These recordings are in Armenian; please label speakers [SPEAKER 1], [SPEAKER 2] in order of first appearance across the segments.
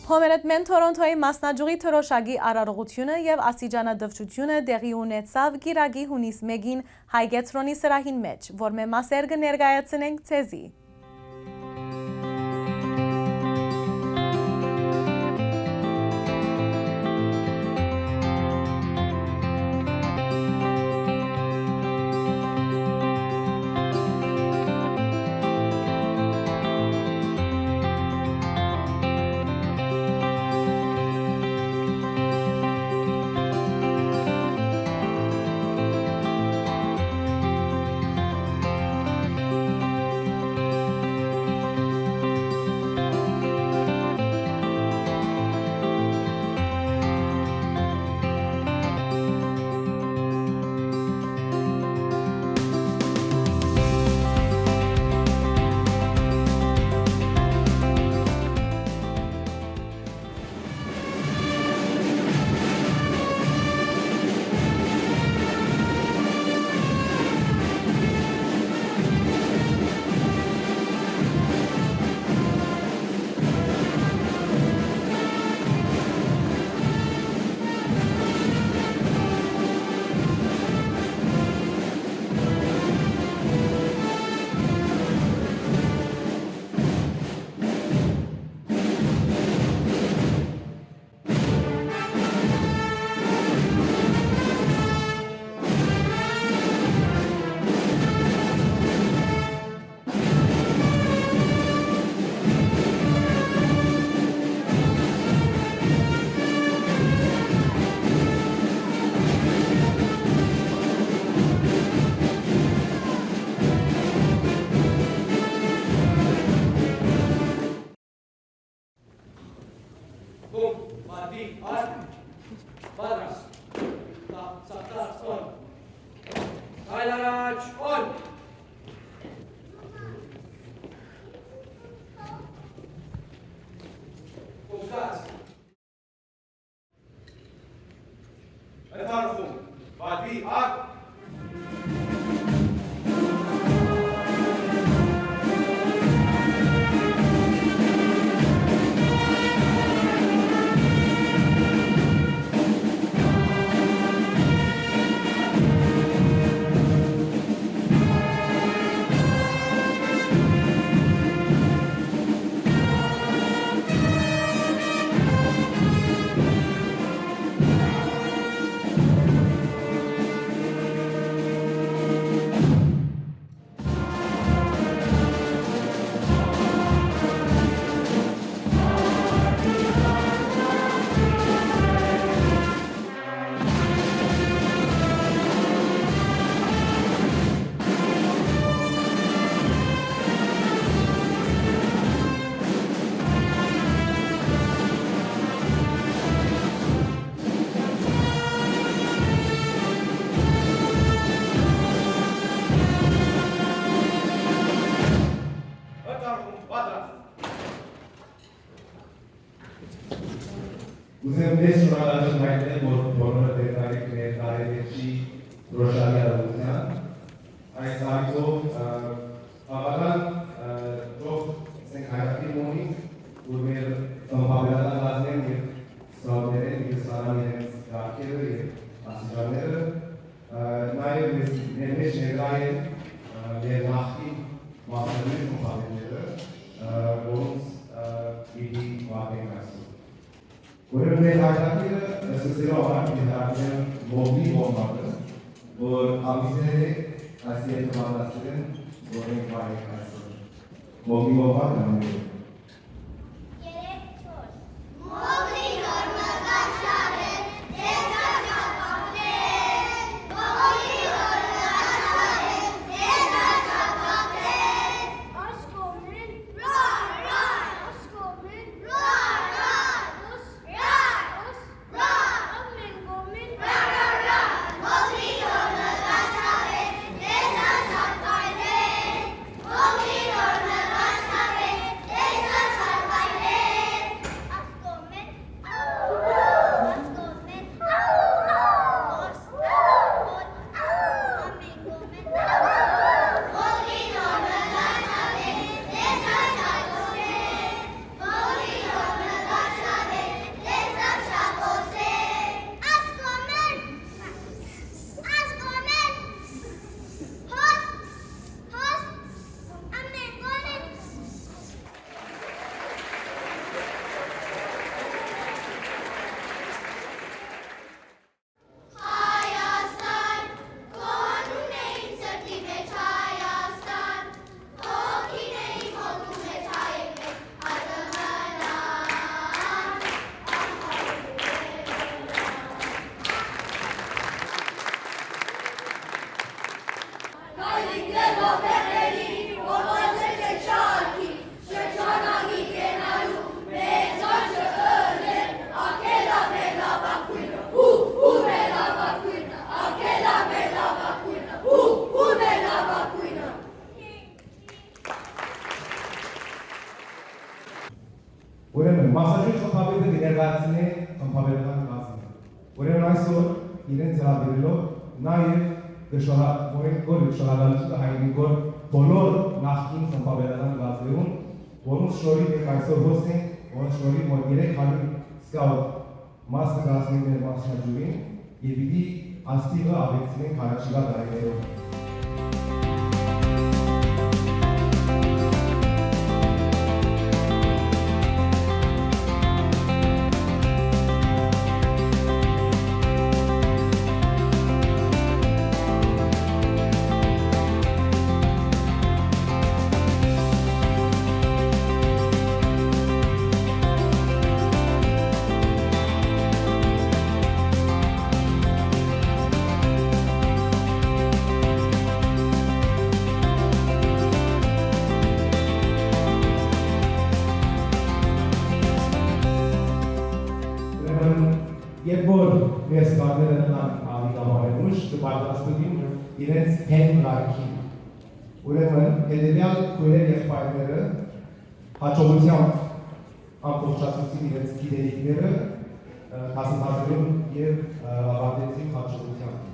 [SPEAKER 1] Հոմերետ Թորոնտոյի մասնաճյուղի թրոշակի արարողությունը և աստիճանադվչությունը դեղի ունեցավ գիրագի հունիս 1-ին Հայգետրոնի սրահին մեջ, որ մե մասեր կներկայացնենք ձեզի։
[SPEAKER 2] Uzem des şuralardan hayatı borunu detaylı netaylıçı roşalya alacağım. Ay sahipso abadan çok sen hayatı moni urmer sambavlada lazım bir sağlayan bir sağlayan karşılığı asıcanları nail nemiş negayet ve nahki mahsulü muhabbetleri onun ilgi vaatı Görevli hayatıyla sızıra olan bir mobil olmalı. Bu abisleri asiyet kavgasının bu renkli karşılığı. Mobil olmak önemli. Ուրեմն մասնաճյուղի խմբավորը ներկայացնում է խմբավորական կազմը։ Ուրեմն այսօր իրենց հրավիրելով նաև շնորհակալություն հայտնի կոր բոլոր նախկին խմբավորական կազմերում, որոնց շնորհիվ մենք այսօր հոս ենք, որոնց շնորհիվ մոտ 300 սկաուտ մաս կազմում են մասնաճյուղին եւ պիտի աստիճան ավելցնենք առաջիկա տարիներով։ Երբ որ մեր զբաղները անիգամանելուշ կպարտաստուգին իրենց հեն լարքին։ Ուրեմն հետևյալ քույրեր եղբայրները հաջողությամբ ամբողջացուցին իրենց գիտելիքները հասնացրին և ավարտեցին հաջողությամբ։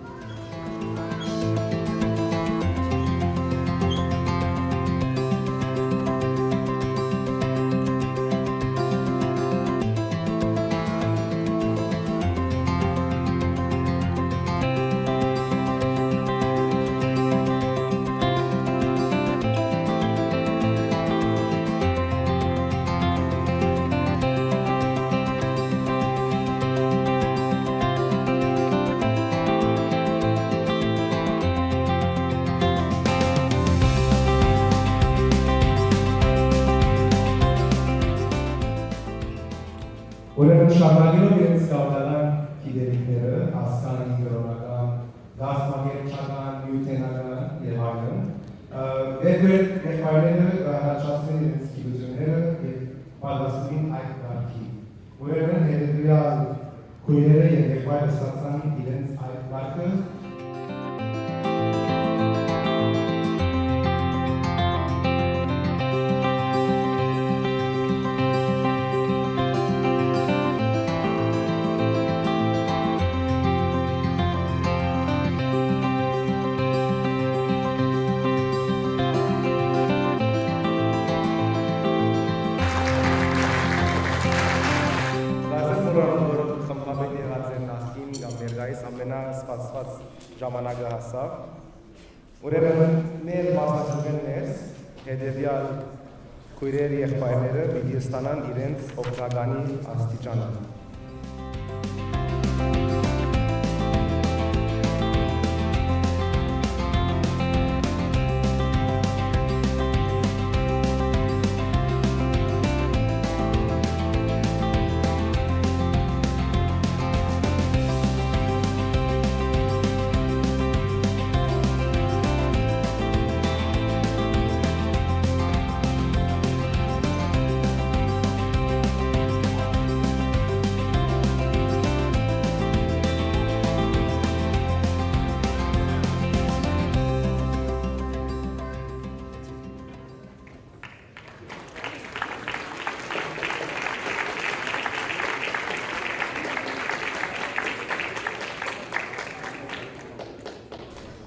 [SPEAKER 2] Ուրեմն շարունակելով իրենց գաղութական գիտելիքները, հասկանում կրոնական, դասմագերչական, նյութենական և այլն, եղբայրները առաջացրին իրենց գիտությունները և պատրաստվին այդ կարգի։ Ուրեմն հետևյալ քույրերը և եղբայրը ստացան իրենց այդ կարգը ամենասպասված ժամանակը հասավ, ուրեմն մեր մասնաճյուղներս հետևյալ քույրեր եղբայրները պիտի ստանան իրենց օգնականի աստիճանը։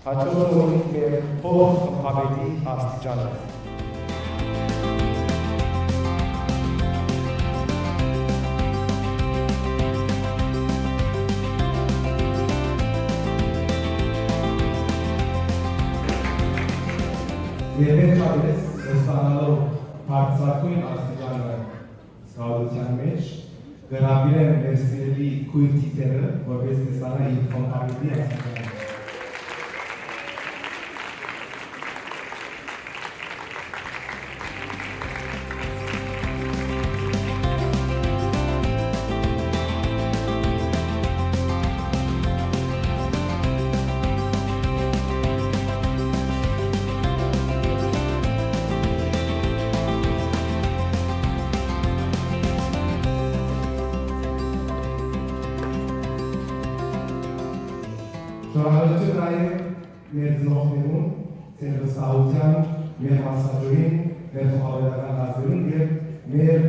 [SPEAKER 2] Հաջողում մեր փող խմբավորի աստիճանը։ Եվ վերջապես ստանալով բարձրակույն աստիճանը զգալության մեջ գրաբիրեմ մեր սիրելի քույր տիտերը, որպես տեսանա իր խմբավորի աստիճանը։ Շնորհակալություն նաև մեր ծնողներուն, ձեր վստահության, մեր մասնաճյուղին, մեր խմբավորական կազմերուն և մեր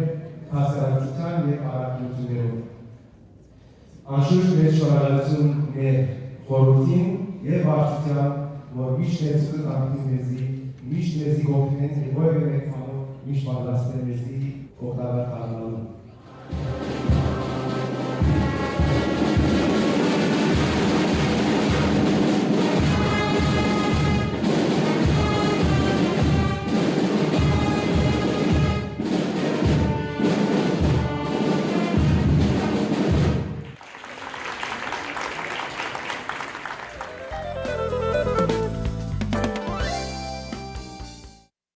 [SPEAKER 2] հասարակության եւ առաքինություններով։ Անշուշտ մեր շնորհալություն մեր խորհրդին եւ վարչության, որ միշտ ներսում կանգնի մեզի, միշտ մեզի գոհնեն եւ որևէ մեկ բանով միշտ պատրաստ է մեզի օգտակար դառնալու։